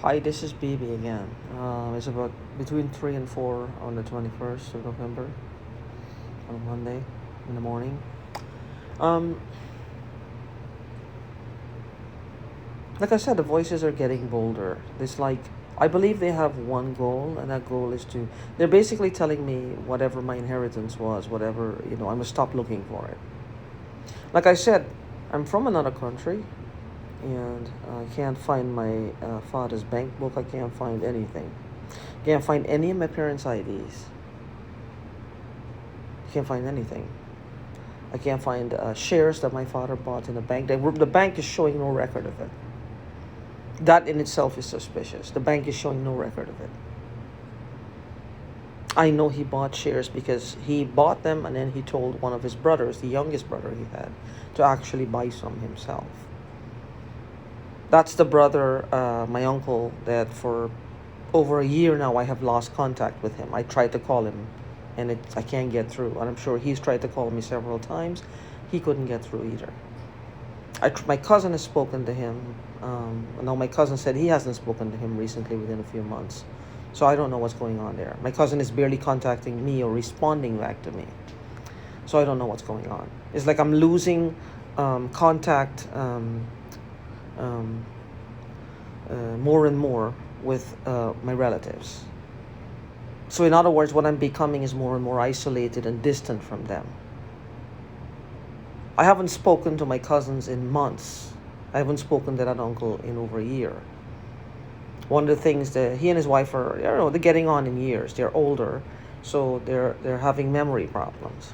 Hi, this is BB again. It's about between 3 and 4 on the 21st of November, on Monday in the morning. Um, like I said, the voices are getting bolder. It's like, I believe they have one goal, and that goal is to, they're basically telling me whatever my inheritance was, whatever, I must stop looking for it. Like I said, I'm from another country, and I can't find my father's bank book. I can't find anything. Can't find any of my parents' IDs. Can't find anything. I can't find shares that my father bought in the bank. The bank is showing no record of it. That in itself is suspicious. The bank is showing no record of it. I know he bought shares because he bought them and then he told one of his brothers, the youngest brother he had, to actually buy some himself. That's the brother, my uncle, that for over a year now I have lost contact with him. I tried to call him and I can't get through. And I'm sure he's tried to call me several times. He couldn't get through either. My cousin has spoken to him. Now my cousin said he hasn't spoken to him recently within a few months. So I don't know what's going on there. My cousin is barely contacting me or responding back to me. So I don't know what's going on. It's like I'm losing contact more and more with my relatives. So in other words, what I'm becoming is more and more isolated and distant from them. I haven't spoken to my cousins in months. I haven't spoken to that uncle in over a year. One of the things that he and his wife are, they're getting on in years. They're older, so they're having memory problems.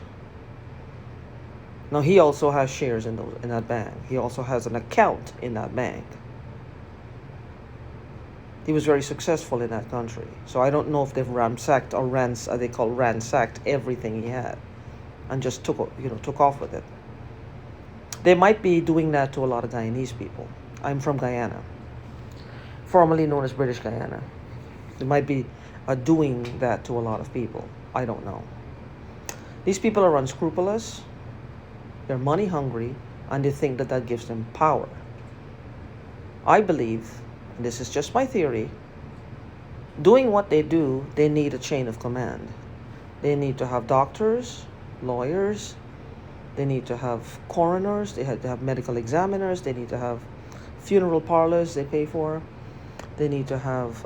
Now he also has shares in that bank. He also has an account in that bank. He was very successful in that country. So I don't know if they've ransacked everything he had and just took off with it. They might be doing that to a lot of Guyanese people. I'm from Guyana, formerly known as British Guyana. They might be doing that to a lot of people. I don't know. These people are unscrupulous, they're money hungry, and they think that gives them power. I believe, and this is just my theory, doing what they do, they need a chain of command. They need to have doctors, lawyers, they need to have coroners, they have to have medical examiners, they need to have funeral parlors they pay for, they need to have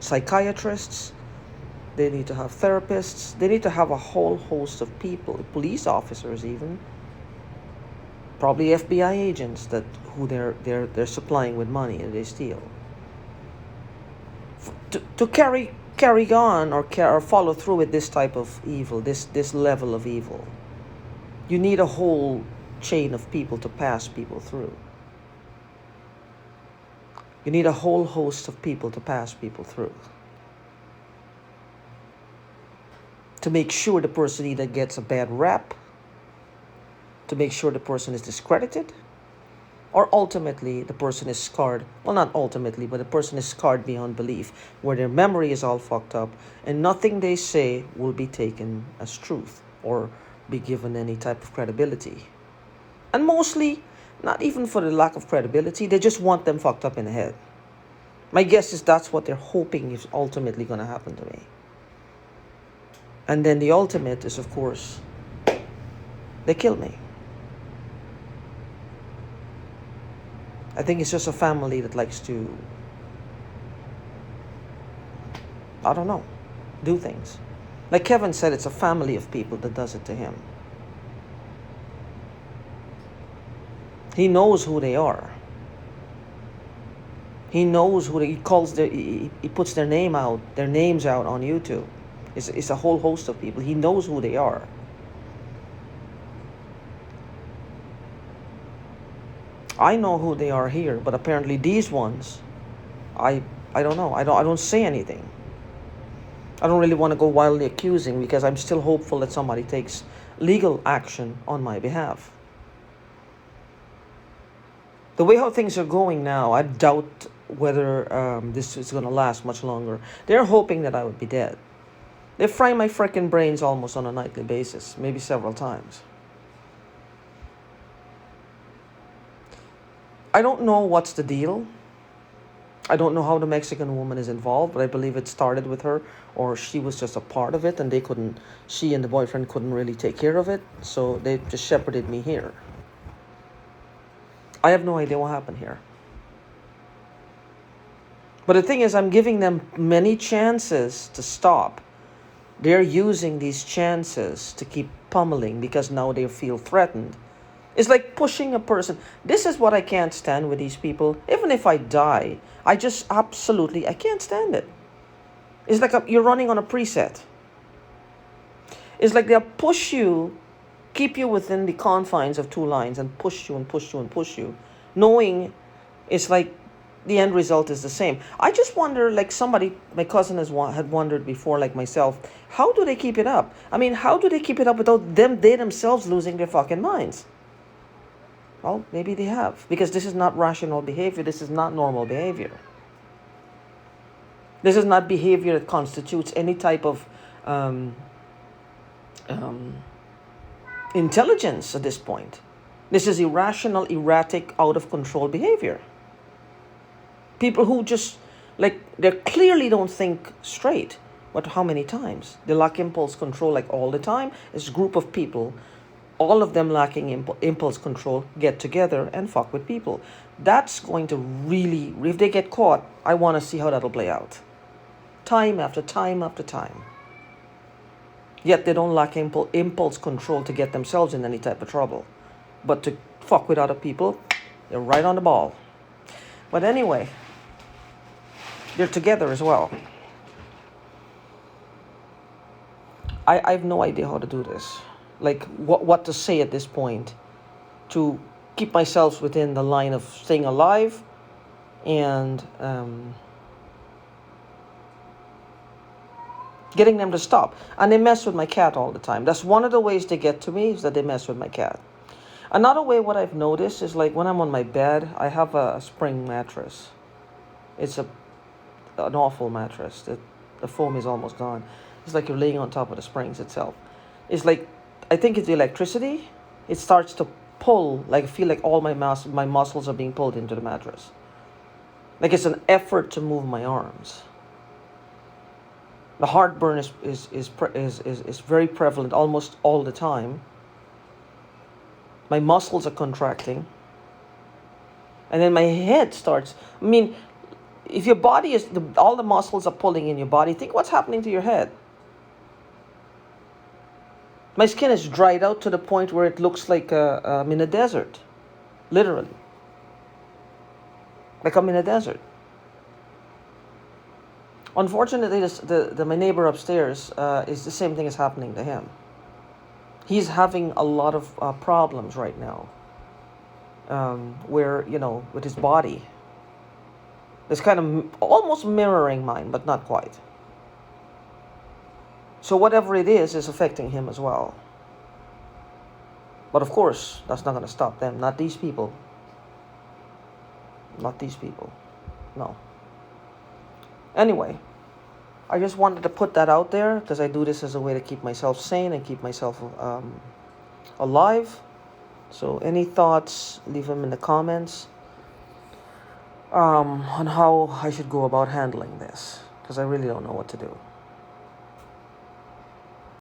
psychiatrists, they need to have therapists, they need to have a whole host of people, police officers even, probably FBI agents who they're supplying with money and they steal. To carry on or follow through with this type of evil, this level of evil, you need a whole chain of people to pass people through. You need a whole host of people to pass people through. To make sure the person either gets a bad rap, to make sure the person is discredited, or ultimately the person is scarred. Well, not ultimately, but the person is scarred beyond belief, where their memory is all fucked up and nothing they say will be taken as truth or be given any type of credibility. And mostly, not even for the lack of credibility, they just want them fucked up in the head. My guess is that's what they're hoping is ultimately going to happen to me. And then the ultimate is, of course, they kill me. I think it's just a family that likes to, I don't know, do things. Like Kevin said, it's a family of people that does it to him. He knows who they are. He knows who he calls. He puts their names out on YouTube. It's a whole host of people. He knows who they are. I know who they are here, but apparently these ones, I don't know. I don't say anything. I don't really want to go wildly accusing because I'm still hopeful that somebody takes legal action on my behalf. The way how things are going now, I doubt whether this is going to last much longer. They're hoping that I would be dead. They fry my frickin' brains almost on a nightly basis, maybe several times. I don't know what's the deal. I don't know how the Mexican woman is involved, but I believe it started with her, or she was just a part of it, and she and the boyfriend couldn't really take care of it, so they just shepherded me here. I have no idea what happened here. But the thing is, I'm giving them many chances to stop. They're using these chances to keep pummeling because now they feel threatened. It's like pushing a person. This is what I can't stand with these people. Even if I die, I can't stand it. It's like you're running on a preset. It's like they'll push you, keep you within the confines of two lines and push you and push you and push you, knowing it's like the end result is the same. I just wonder, like my cousin had wondered before, like myself, how do they keep it up? I mean, how do they keep it up without they themselves losing their fucking minds? Well, maybe they have, because this is not rational behavior. This is not normal behavior. This is not behavior that constitutes any type of intelligence at this point. This is irrational, erratic, out of control behavior. People who just, like, they clearly don't think straight. But how many times? They lack impulse control, like, all the time. It's a group of people, all of them lacking impulse control, get together and fuck with people. That's going to really, if they get caught, I want to see how that'll play out. Time after time after time. Yet they don't lack impulse control to get themselves in any type of trouble. But to fuck with other people, they're right on the ball. But anyway, they're together as well. I have no idea how to do this. Like, what to say at this point to keep myself within the line of staying alive and getting them to stop. And they mess with my cat all the time. That's one of the ways they get to me, is that they mess with my cat. Another way, what I've noticed is, like, when I'm on my bed, I have a spring mattress. It's an awful mattress. The foam is almost gone. It's like you're laying on top of the springs itself. It's like, I think it's the electricity. It starts to pull, like, I feel like all my muscles are being pulled into the mattress. Like it's an effort to move my arms. The heartburn is very prevalent almost all the time. My muscles are contracting. And then my head starts, I mean, if your body is, all the muscles are pulling in your body, think what's happening to your head. My skin is dried out to the point where it looks like I'm in a desert. Literally. Like I'm in a desert. Unfortunately, my neighbor upstairs, is the same thing is happening to him. He's having a lot of problems right now. Where, with his body. It's kind of almost mirroring mine, but not quite. So whatever it is affecting him as well. But of course, that's not going to stop them. Not these people. Not these people. No. Anyway, I just wanted to put that out there because I do this as a way to keep myself sane and keep myself alive. So any thoughts, leave them in the comments on how I should go about handling this, because I really don't know what to do.